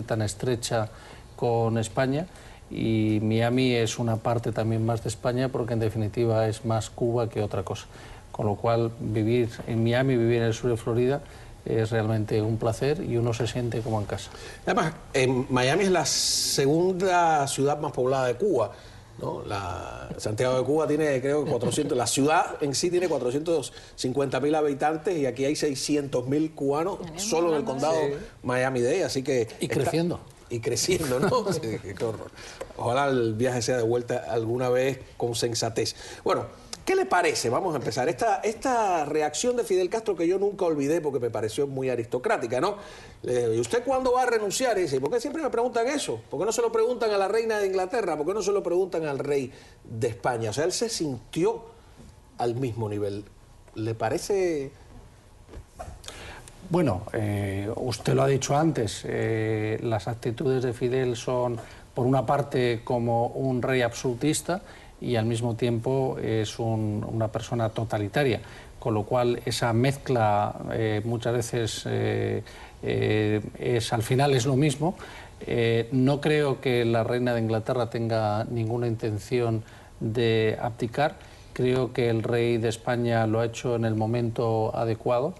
tan estrecha con España, y Miami es una parte también más de España, porque en definitiva es más Cuba que otra cosa. Con lo cual, vivir en Miami, vivir en el sur de Florida, es realmente un placer y uno se siente como en casa. Además, Miami es la segunda ciudad más poblada de Cuba, ¿no? Santiago de Cuba tiene, creo, 400, la ciudad en sí tiene 450.000 habitantes, y aquí hay 600.000 cubanos solo en el condado Miami-Dade, así que... Y creciendo. Y creciendo, ¿no? Sí, qué horror. Ojalá el viaje sea de vuelta alguna vez con sensatez. Bueno, ¿qué le parece? Vamos a empezar. Esta reacción de Fidel Castro, que yo nunca olvidé porque me pareció muy aristocrática, ¿no? ¿Y usted cuándo va a renunciar? Y dice, ¿por qué siempre me preguntan eso? ¿Por qué no se lo preguntan a la reina de Inglaterra? ¿Por qué no se lo preguntan al rey de España? O sea, él se sintió al mismo nivel. ¿Le parece...? Bueno, usted lo ha dicho antes, las actitudes de Fidel son, por una parte, como un rey absolutista, y al mismo tiempo es una persona totalitaria, con lo cual esa mezcla muchas veces al final es lo mismo. No creo que la reina de Inglaterra tenga ninguna intención de abdicar. Creo que el rey de España lo ha hecho en el momento adecuado.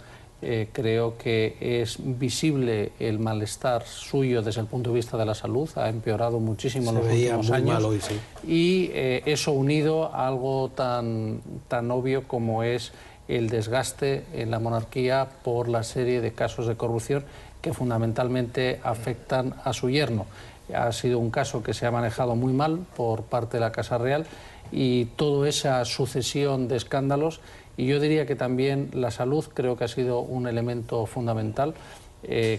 Creo que es visible el malestar suyo desde el punto de vista de la salud, ha empeorado muchísimo en los últimos años, hoy, sí. Y eso unido a algo tan obvio como es el desgaste en la monarquía por la serie de casos de corrupción que fundamentalmente afectan a su yerno. Ha sido un caso que se ha manejado muy mal por parte de la Casa Real, y toda esa sucesión de escándalos. Y yo diría que también la salud creo que ha sido un elemento fundamental.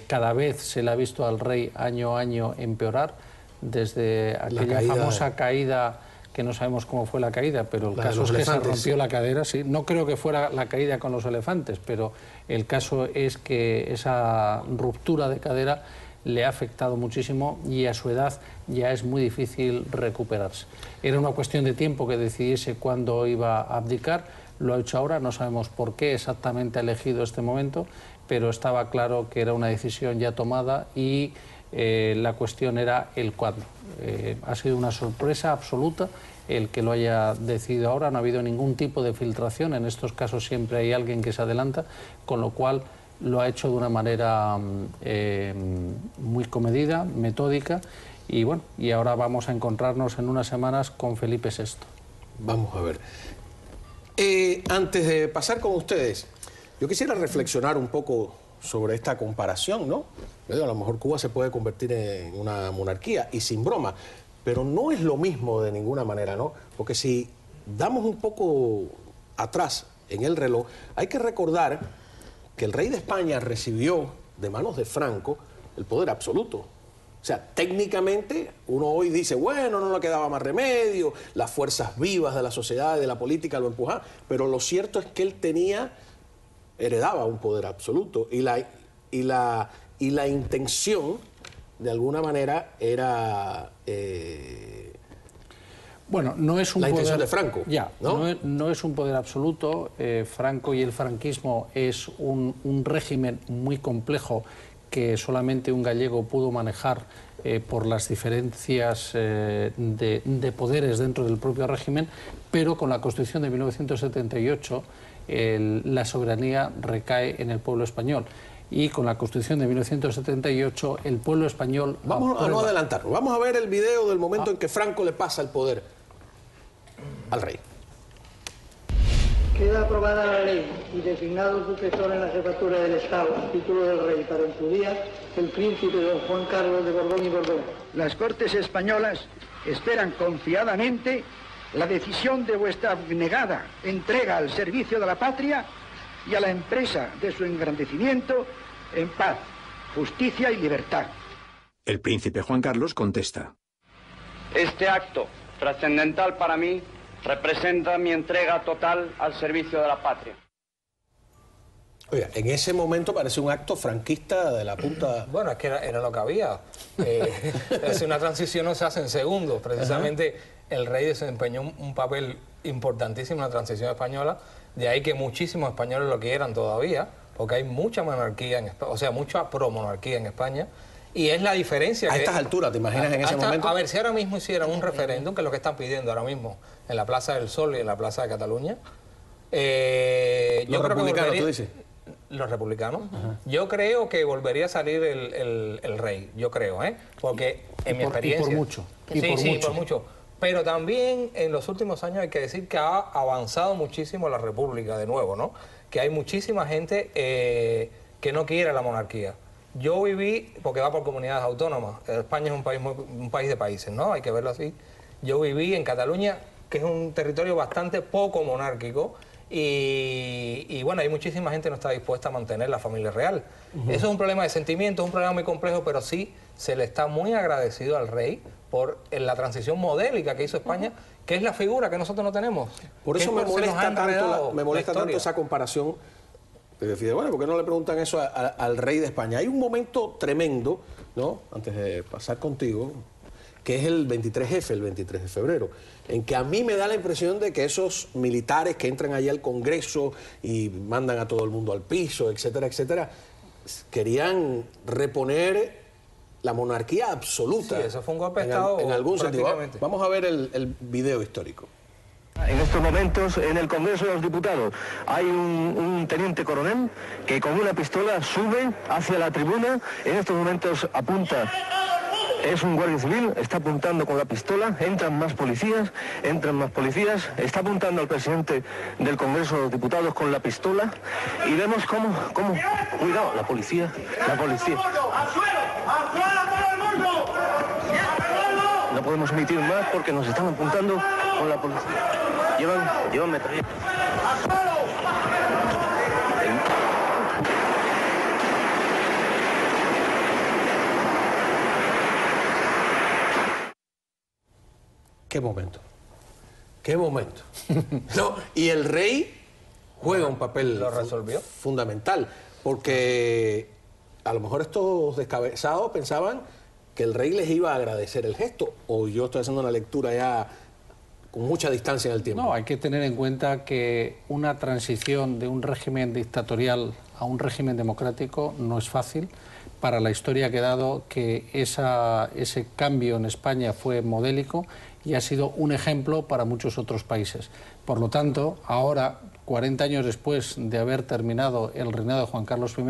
Cada vez se le ha visto al rey año a año empeorar, desde aquella famosa caída, que no sabemos cómo fue la caída, pero el caso es que se rompió la cadera. Sí. No creo que fuera la caída con los elefantes, pero el caso es que esa ruptura de cadera le ha afectado muchísimo, y a su edad ya es muy difícil recuperarse. Era una cuestión de tiempo que decidiese cuándo iba a abdicar. Lo ha hecho ahora, no sabemos por qué exactamente ha elegido este momento, pero estaba claro que era una decisión ya tomada, y la cuestión era el cuándo. Ha sido una sorpresa absoluta el que lo haya decidido ahora, no ha habido ningún tipo de filtración, en estos casos siempre hay alguien que se adelanta, con lo cual lo ha hecho de una manera muy comedida, metódica, y bueno, y ahora vamos a encontrarnos en unas semanas con Felipe VI. Vamos a ver. Antes de pasar con ustedes, yo quisiera reflexionar un poco sobre esta comparación, ¿no? A lo mejor Cuba se puede convertir en una monarquía, y sin broma, pero no es lo mismo de ninguna manera, ¿no? Porque si damos un poco atrás en el reloj, hay que recordar que el rey de España recibió de manos de Franco el poder absoluto. O sea, técnicamente uno hoy dice, bueno, no le quedaba más remedio, las fuerzas vivas de la sociedad y de la política lo empujaban, pero lo cierto es que él heredaba un poder absoluto, y la intención, de alguna manera, era... Bueno, no es un la poder, intención de Franco. Ya, no es un poder absoluto. Franco y el franquismo es un régimen muy complejo que solamente un gallego pudo manejar por las diferencias de poderes dentro del propio régimen, pero con la Constitución de 1978 la soberanía recae en el pueblo español. Y con la Constitución de 1978 el pueblo español... Vamos a no adelantarnos, vamos a ver el video del momento en que Franco le pasa el poder al rey. Queda aprobada la ley y designado sucesor en la jefatura del Estado, a título del rey, para en su día, el príncipe don Juan Carlos de Borbón y Borbón. Las Cortes españolas esperan confiadamente la decisión de vuestra abnegada entrega al servicio de la patria y a la empresa de su engrandecimiento en paz, justicia y libertad. El príncipe Juan Carlos contesta: Este acto, trascendental para mí, representa mi entrega total al servicio de la patria. Oiga, en ese momento parece un acto franquista de la punta... Bueno, es que era lo que había. Una transición no se hace en segundos. Precisamente el rey desempeñó un papel importantísimo en la transición española, de ahí que muchísimos españoles lo quieran todavía, porque hay mucha monarquía en España, o sea, mucha promonarquía en España, Y es la diferencia. A estas alturas, ¿te imaginas en ese momento? A ver, si ahora mismo hicieran un referéndum, que es lo que están pidiendo ahora mismo en la Plaza del Sol y en la Plaza de Cataluña. Los republicanos, tú dices. Los republicanos. Yo creo que volvería a salir el rey, yo creo, porque en mi experiencia... Y por mucho. Sí, por mucho. Pero también en los últimos años hay que decir que ha avanzado muchísimo la república de nuevo, ¿no? Que hay muchísima gente que no quiere la monarquía. Yo viví, porque va por comunidades autónomas, España es un país de países, ¿no? Hay que verlo así. Yo viví en Cataluña, que es un territorio bastante poco monárquico, y bueno, hay muchísima gente que no está dispuesta a mantener la familia real. Eso es un problema de sentimientos, es un problema muy complejo, pero sí se le está muy agradecido al rey por la transición modélica que hizo España, que es la figura que nosotros no tenemos. Por eso me molesta tanto esa comparación. Bueno, ¿por qué no le preguntan eso al rey de España? Hay un momento tremendo, ¿no? Antes de pasar contigo, que es el 23F, el 23 de febrero, en que a mí me da la impresión de que esos militares que entran allá al Congreso y mandan a todo el mundo al piso, etcétera, etcétera, querían reponer la monarquía absoluta. Sí, eso fue un golpe de Estado en algún sentido. Vamos a ver el video histórico. En estos momentos, en el Congreso de los Diputados, hay un teniente coronel que con una pistola sube hacia la tribuna. En estos momentos apunta, es un guardia civil, está apuntando con la pistola, entran más policías, está apuntando al presidente del Congreso de los Diputados con la pistola y vemos cómo, cuidado, la policía. No podemos emitir más porque nos están apuntando con la policía. Llevan metralla. ¿Qué momento? ¿Qué momento? No, y el rey juega un papel fundamental, porque a lo mejor estos descabezados pensaban que el rey les iba a agradecer el gesto, o yo estoy haciendo una lectura ya con mucha distancia en el tiempo. No, hay que tener en cuenta que una transición de un régimen dictatorial a un régimen democrático no es fácil. Para la historia ha quedado que ese cambio en España fue modélico y ha sido un ejemplo para muchos otros países. Por lo tanto, ahora, 40 años después de haber terminado el reinado de Juan Carlos I,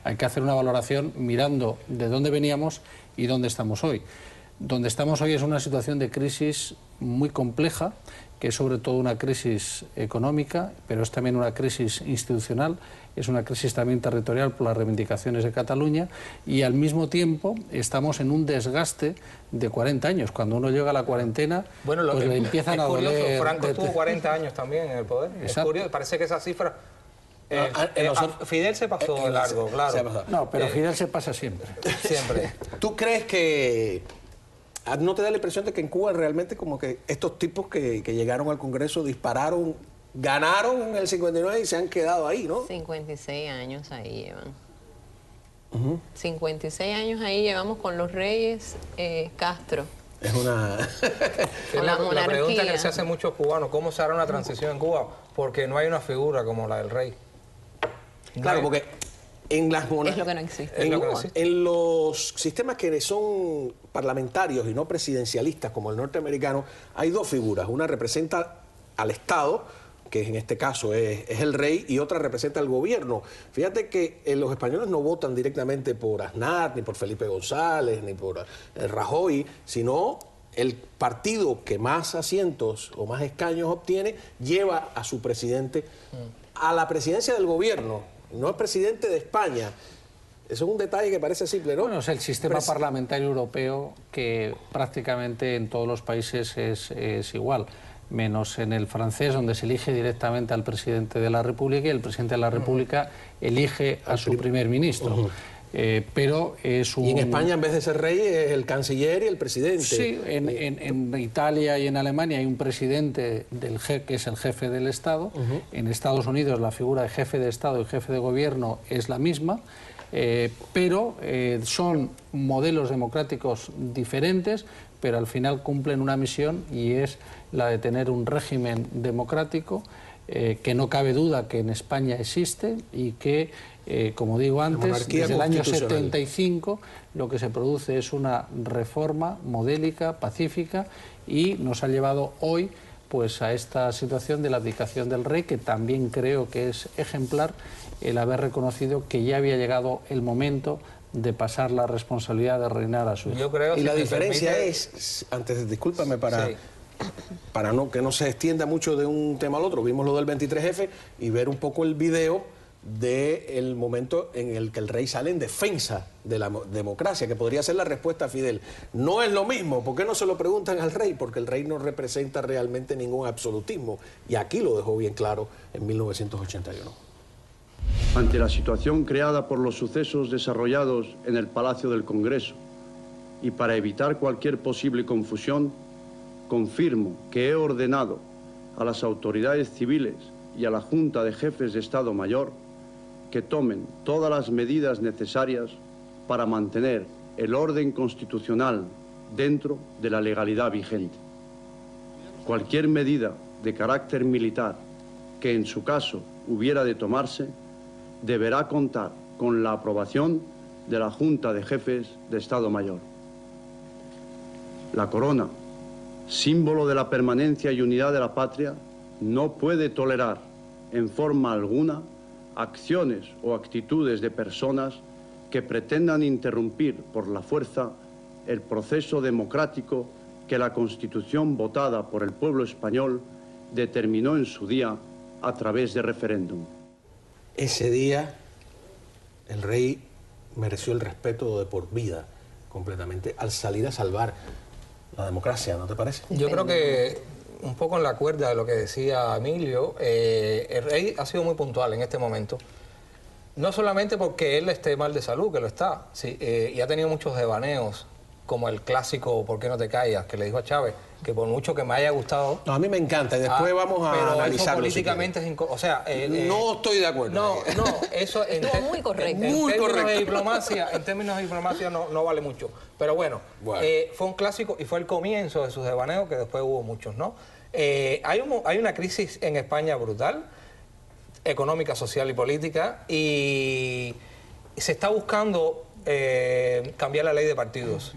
hay que hacer una valoración mirando de dónde veníamos y dónde estamos hoy. Donde estamos hoy es una situación de crisis muy compleja, que es sobre todo una crisis económica, pero es también una crisis institucional, es una crisis también territorial por las reivindicaciones de Cataluña, y al mismo tiempo estamos en un desgaste de 40 años. Cuando uno llega a la cuarentena, pues le empiezan a doler... Curioso, Franco estuvo 40 años también en el poder. Es curioso, parece que esa cifra... Fidel se pasó de largo, claro. No, pero Fidel se pasa siempre. Siempre. ¿Tú crees que... ¿No te da la impresión de que en Cuba realmente como que estos tipos que llegaron al Congreso dispararon, ganaron en el 59 y se han quedado ahí, ¿no? 56 años ahí llevan. 56 años ahí llevamos con los reyes Castro. Es una... La pregunta que se hace muchos cubanos, ¿cómo se hará una transición en Cuba? Porque no hay una figura como la del rey. Claro, porque... En las es lo que no existe. En los sistemas que son parlamentarios y no presidencialistas, como el norteamericano, hay dos figuras. Una representa al Estado, que en este caso es el rey, y otra representa al gobierno. Fíjate que los españoles no votan directamente por Aznar, ni por Felipe González, ni por Rajoy, sino el partido que más asientos o más escaños obtiene lleva a su presidente a la presidencia del gobierno. No es presidente de España. Eso es un detalle que parece simple, ¿no? Bueno, es el sistema parlamentario europeo que prácticamente en todos los países es igual, menos en el francés, donde se elige directamente al presidente de la República y el presidente de la República elige a su primer ministro. Pero es un... Y en España, en vez de ser rey, es el canciller y el presidente. Sí, en Italia y en Alemania hay un presidente que es el jefe del Estado. En Estados Unidos la figura de jefe de Estado y jefe de gobierno es la misma, pero son modelos democráticos diferentes, pero al final cumplen una misión y es la de tener un régimen democrático que no cabe duda que en España existe y que, como digo antes, desde el año 75 lo que se produce es una reforma modélica, pacífica, y nos ha llevado hoy pues a esta situación de la abdicación del rey, que también creo que es ejemplar el haber reconocido que ya había llegado el momento de pasar la responsabilidad de reinar a su hijo. Yo creo, y si la me diferencia permite... es, antes, discúlpame, para Sí. que no se extienda mucho de un tema al otro, vimos lo del 23F y ver un poco el video del momento en el que el rey sale en defensa de la democracia, que podría ser la respuesta a Fidel. No es lo mismo. ¿Por qué no se lo preguntan al rey? Porque el rey no representa realmente ningún absolutismo, y aquí lo dejó bien claro en 1981. Ante la situación creada por los sucesos desarrollados en el Palacio del Congreso y para evitar cualquier posible confusión, confirmo que he ordenado a las autoridades civiles y a la Junta de Jefes de Estado Mayor que tomen todas las medidas necesarias para mantener el orden constitucional dentro de la legalidad vigente. Cualquier medida de carácter militar que en su caso hubiera de tomarse deberá contar con la aprobación de la Junta de Jefes de Estado Mayor. La corona, símbolo de la permanencia y unidad de la patria, no puede tolerar en forma alguna acciones o actitudes de personas que pretendan interrumpir por la fuerza el proceso democrático que la Constitución votada por el pueblo español determinó en su día a través de referéndum. Ese día el rey mereció el respeto de por vida completamente al salir a salvar la democracia, ¿no te parece? Yo creo que, un poco en la cuerda de lo que decía Emilio, el rey ha sido muy puntual en este momento. No solamente porque él esté mal de salud, que lo está, sí, y ha tenido muchos devaneos, como el clásico ¿por qué no te callas?, que le dijo a Chávez, que por mucho que me haya gustado... No, a mí me encanta, y después vamos a analizarlo. Políticamente es o sea... no estoy de acuerdo. No, eso... Estuvo muy correcto. En términos de diplomacia no vale mucho. Pero bueno, fue un clásico y fue el comienzo de sus devaneos, que después hubo muchos, ¿no? Hay una crisis en España brutal, económica, social y política, y se está buscando cambiar la ley de partidos.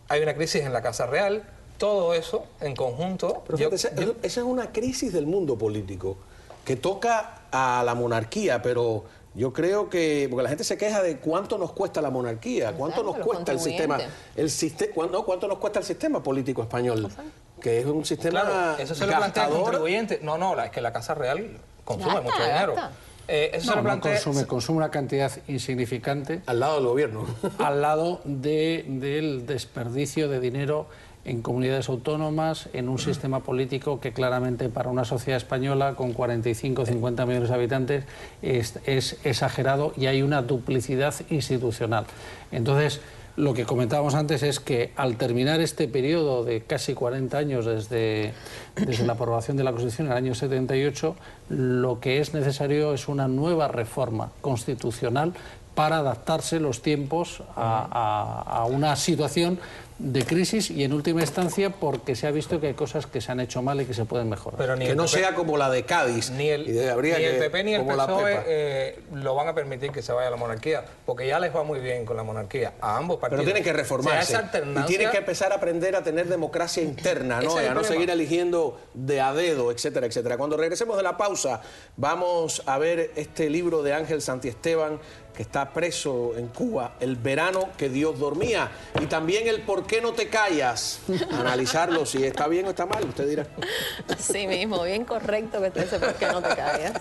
Hay una crisis en la Casa Real, todo eso en conjunto... Pero esa es una crisis del mundo político que toca a la monarquía, pero yo creo que... Porque la gente se queja de cuánto nos cuesta la monarquía, cuánto nos cuesta el sistema... cuánto nos cuesta el sistema político español, que es un sistema Claro, eso se lo plantea el contribuyente. No, es que la Casa Real consume mucho dinero. Eso no consume una cantidad insignificante. Al lado del gobierno. Al lado del desperdicio de dinero en comunidades autónomas, en un sistema político que claramente para una sociedad española con 45 o 50 millones de habitantes es exagerado, y hay una duplicidad institucional. Entonces, lo que comentábamos antes es que al terminar este periodo de casi 40 años desde la aprobación de la Constitución en el año 78, lo que es necesario es una nueva reforma constitucional para adaptarse los tiempos a una situación de crisis, y en última instancia porque se ha visto que hay cosas que se han hecho mal y que se pueden mejorar. Pero que no sea como la de Cádiz. Ni el PP ni el PSOE lo van a permitir que se vaya a la monarquía, porque ya les va muy bien con la monarquía a ambos partidos. Pero tienen que reformarse y tienen que empezar a aprender a tener democracia interna, ¿no? Y a no seguir eligiendo de a dedo, etcétera, etcétera. Cuando regresemos de la pausa, vamos a ver este libro de Ángel Santiesteban, que está preso en Cuba, El verano que Dios dormía, y también el ¿por qué no te callas? Analizarlo, si está bien o está mal, usted dirá. Sí mismo, bien correcto que está ese ¿por qué no te callas?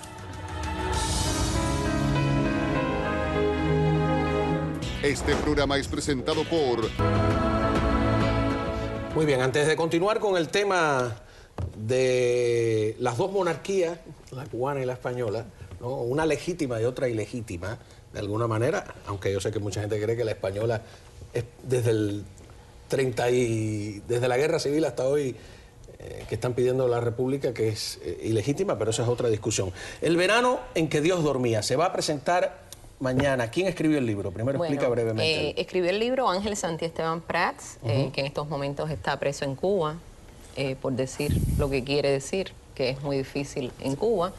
Este programa es presentado por... Muy bien, antes de continuar con el tema de las dos monarquías, la cubana y la española, ¿no? Una legítima y otra ilegítima, de alguna manera, aunque yo sé que mucha gente cree que la española es desde la guerra civil hasta hoy, que están pidiendo la república, que es ilegítima, pero esa es otra discusión. El verano en que Dios dormía se va a presentar mañana. ¿Quién escribió el libro? Primero explica brevemente. Escribió el libro Ángel Santiesteban Prats, que en estos momentos está preso en Cuba, por decir lo que quiere decir. que es muy difícil en Cuba.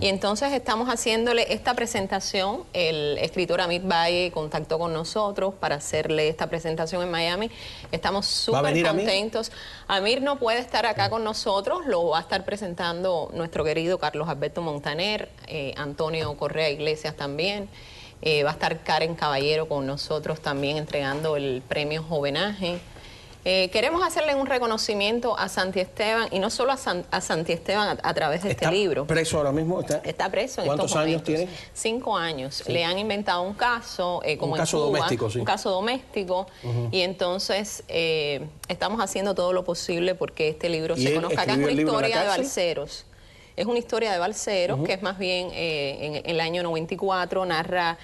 Y entonces estamos haciéndole esta presentación. El escritor Amir Valle contactó con nosotros para hacerle esta presentación en Miami. Estamos súper contentos. Amir no puede estar acá con nosotros, lo va a estar presentando nuestro querido Carlos Alberto Montaner, Antonio Correa Iglesias también. Va a estar Karen Caballero con nosotros también entregando el premio Jovenaje. Queremos hacerle un reconocimiento a Santi Esteban, y no solo a Santi Esteban a través de este libro. ¿Está preso ahora mismo? Está preso en ¿Cuántos estos años momentos. tiene? 5 años. Sí. Le han inventado un caso, como un caso en Cuba, doméstico, sí. Un caso doméstico, y entonces estamos haciendo todo lo posible porque este libro se conozca. Acá es una historia de balseros. Es una historia de balseros que es más bien en el año 94, narra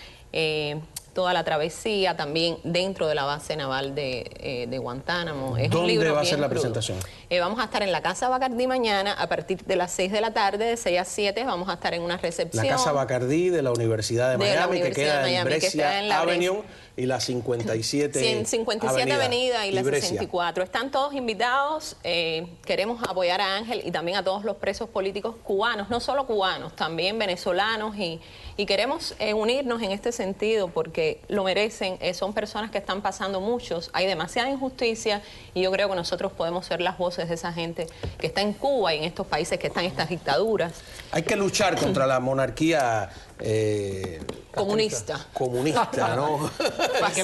toda la travesía también dentro de la base naval de Guantánamo. Es un libro ¿Dónde va a ser la crudo. presentación? Vamos a estar en la Casa Bacardí mañana a partir de las 6 de la tarde, de 6 a 7, vamos a estar en una recepción. La Casa Bacardí de la Universidad de Miami, que queda en Brescia Avenue y la 57 Avenida y la 64. Están todos invitados. Queremos apoyar a Ángel y también a todos los presos políticos cubanos, no solo cubanos, también venezolanos, y queremos unirnos en este sentido porque lo merecen. Son personas que están pasando muchos, hay demasiada injusticia, y yo creo que nosotros podemos ser las voces de esa gente que está en Cuba y en estos países que están en estas dictaduras. Hay que luchar contra la monarquía comunista, ¿no?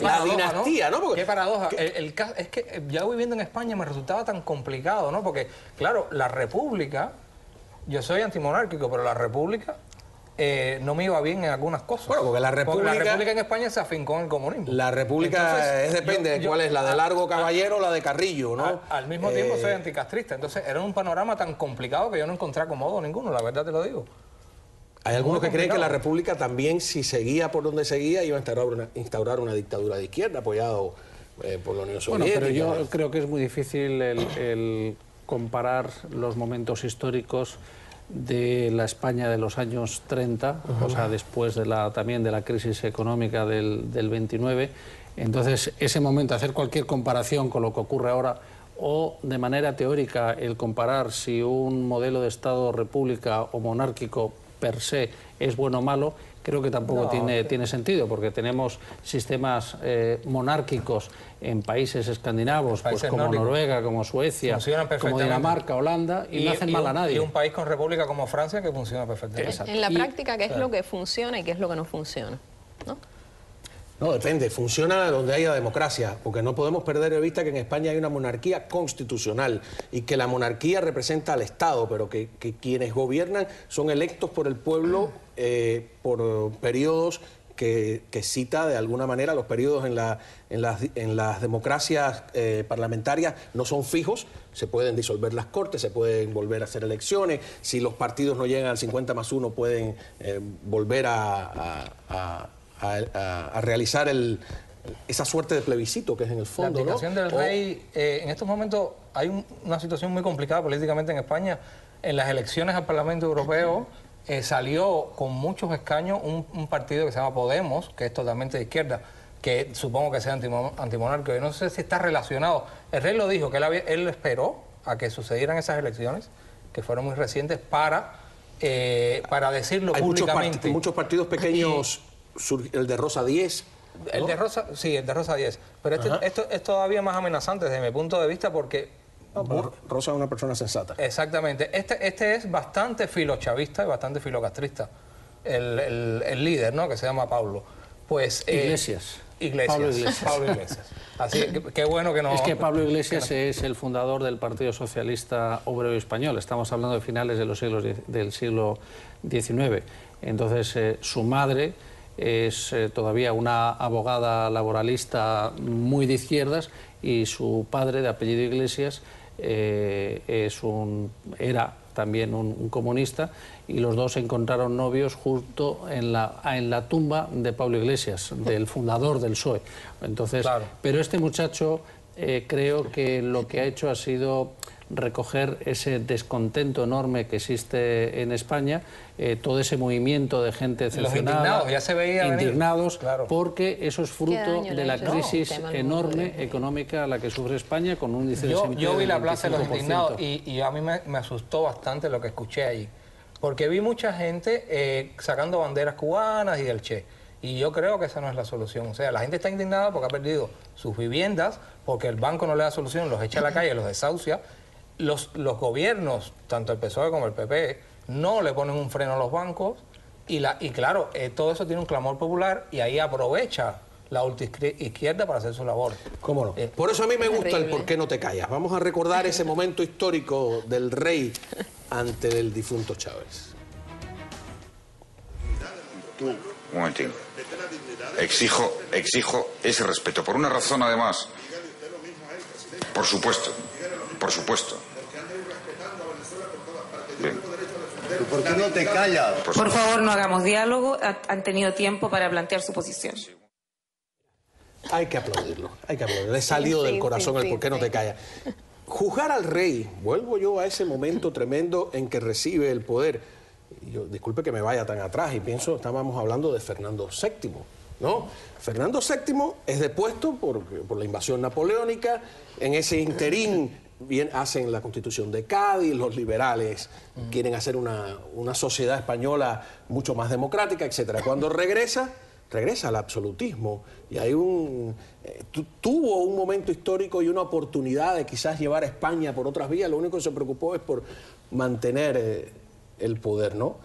La dinastía, ¿no? Porque, qué paradoja. Es que ya viviendo en España me resultaba tan complicado, ¿no? Porque, claro, la República, yo soy antimonárquico, pero la República no me iba bien en algunas cosas. Bueno, porque la República en España se afincó en el comunismo. La República depende de cuál es, la de Largo Caballero o la de Carrillo, ¿no? Al mismo tiempo soy anticastrista, entonces era un panorama tan complicado que yo no encontré acomodo ninguno, la verdad te lo digo. Hay algunos que creen que la República también, si seguía por donde seguía, iba a instaurar una dictadura de izquierda apoyado por la Unión Soviética. Bueno, pero yo creo que es muy difícil el comparar los momentos históricos de la España de los años 30, o sea, después también de la crisis económica del 29. Entonces, ese momento, hacer cualquier comparación con lo que ocurre ahora, o de manera teórica el comparar si un modelo de Estado, república o monárquico per se es bueno o malo, creo que tampoco tiene sentido, porque tenemos sistemas monárquicos en países escandinavos, pues como nórdicos, Noruega, como Suecia, como Dinamarca, Holanda, y no hacen mal a nadie. Y un país con república como Francia que funciona perfectamente. Exacto. En la práctica, ¿qué es lo que funciona y qué es lo que no funciona? No, depende. Funciona donde haya democracia, porque no podemos perder de vista que en España hay una monarquía constitucional y que la monarquía representa al Estado, pero que quienes gobiernan son electos por el pueblo por periodos que cita de alguna manera. Los periodos en las democracias parlamentarias no son fijos, se pueden disolver las cortes, se pueden volver a hacer elecciones, si los partidos no llegan al 50+1 pueden volver a realizar esa suerte de plebiscito que es en el fondo. La abdicación del rey, en estos momentos hay una situación muy complicada políticamente en España. En las elecciones al Parlamento Europeo salió con muchos escaños un partido que se llama Podemos, que es totalmente de izquierda, que supongo que sea antimonárquico. Yo no sé si está relacionado. El rey lo dijo, que él esperó a que sucedieran esas elecciones, que fueron muy recientes, para decirlo públicamente. Muchos partidos pequeños. El de Rosa 10. ¿no? El de Rosa 10. Pero esto es todavía más amenazante desde mi punto de vista porque... Rosa es una persona sensata. Exactamente. Este es bastante filochavista y bastante filocastrista. El líder, ¿no? Que se llama Pablo. Pues, Iglesias. Pablo Iglesias. Así que qué bueno que no... Es que Pablo Iglesias es el fundador del Partido Socialista Obrero Español. Estamos hablando de finales del siglo XIX. Entonces, su madre es todavía una abogada laboralista muy de izquierdas, y su padre, de apellido Iglesias, era también un comunista, y los dos se encontraron novios justo en la tumba de Pablo Iglesias, del fundador del PSOE. Entonces, claro. Pero este muchacho creo que lo que ha hecho ha sido recoger ese descontento enorme que existe en España, todo ese movimiento de gente excepcional, indignados, ya se veía indignados, claro, porque eso es fruto de la crisis enorme económica a la que sufre España, con un índice de desempleo. Yo vi la Plaza de los 25%. Indignados y a mí me asustó bastante lo que escuché allí, porque vi mucha gente sacando banderas cubanas y del Che. Y yo creo que esa no es la solución. O sea, la gente está indignada porque ha perdido sus viviendas, porque el banco no le da solución, los echa a la calle, los desahucia. Los gobiernos, tanto el PSOE como el PP, no le ponen un freno a los bancos. Y claro, todo eso tiene un clamor popular y ahí aprovecha la ultraizquierda para hacer su labor. ¿Cómo no? Por eso a mí me gusta el por qué no te callas. Vamos a recordar ese momento histórico del rey ante el difunto Chávez. Un momentín. Exijo ese respeto. Por una razón, además. Por supuesto. Por supuesto. Bien. ¿Por qué no te callas? Por favor, no hagamos diálogo. Han tenido tiempo para plantear su posición. Hay que aplaudirlo, hay que aplaudirlo. Le salió del corazón el por qué no te callas. Juzgar al rey, vuelvo yo a ese momento tremendo en que recibe el poder. Yo, disculpe que me vaya tan atrás y pienso, estábamos hablando de Fernando VII, ¿no? Fernando VII es depuesto por la invasión napoleónica, en ese interín hacen la Constitución de Cádiz, los liberales quieren hacer una sociedad española mucho más democrática, etcétera. Cuando regresa al absolutismo y hay tuvo un momento histórico y una oportunidad de quizás llevar a España por otras vías, lo único que se preocupó es por mantener el poder, ¿no?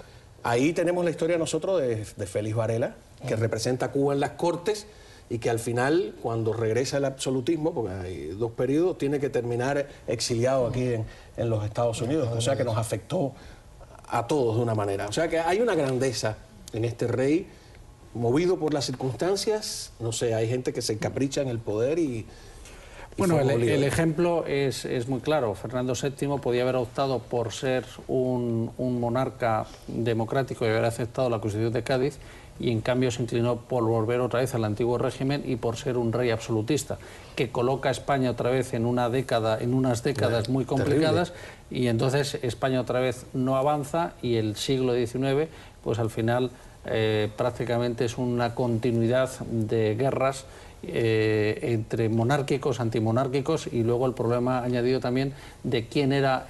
Ahí tenemos la historia nosotros de Félix Varela, que representa a Cuba en las Cortes y que al final, cuando regresa el absolutismo, porque hay 2 periodos, tiene que terminar exiliado aquí en los Estados Unidos, o sea que nos afectó a todos de una manera. O sea que hay una grandeza en este rey, movido por las circunstancias, no sé, hay gente que se encapricha en el poder y bueno, el ejemplo es muy claro. Fernando VII podía haber optado por ser un monarca democrático y haber aceptado la Constitución de Cádiz, y en cambio se inclinó por volver otra vez al antiguo régimen y por ser un rey absolutista, que coloca a España otra vez en unas décadas muy complicadas, terrible. Y entonces España otra vez no avanza y el siglo XIX, pues al final prácticamente es una continuidad de guerras entre monárquicos, antimonárquicos, y luego el problema añadido también de quién era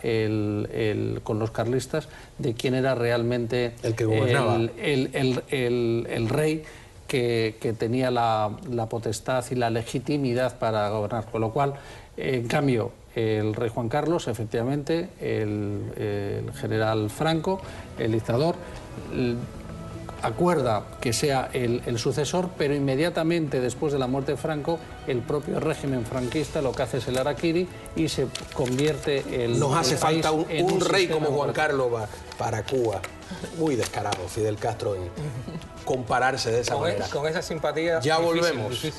con los carlistas, de quién era realmente el que gobernaba, el rey que tenía la potestad y la legitimidad para gobernar, con lo cual, en cambio, el rey Juan Carlos, efectivamente, el general Franco, el dictador, acuerda que sea el sucesor, pero inmediatamente después de la muerte de Franco, el propio régimen franquista lo que hace es el harakiri y se convierte Nos hace falta un rey como Juan Carlos para Cuba. Muy descarado Fidel Castro en compararse de esa manera. Con esa simpatía. Ya volvemos.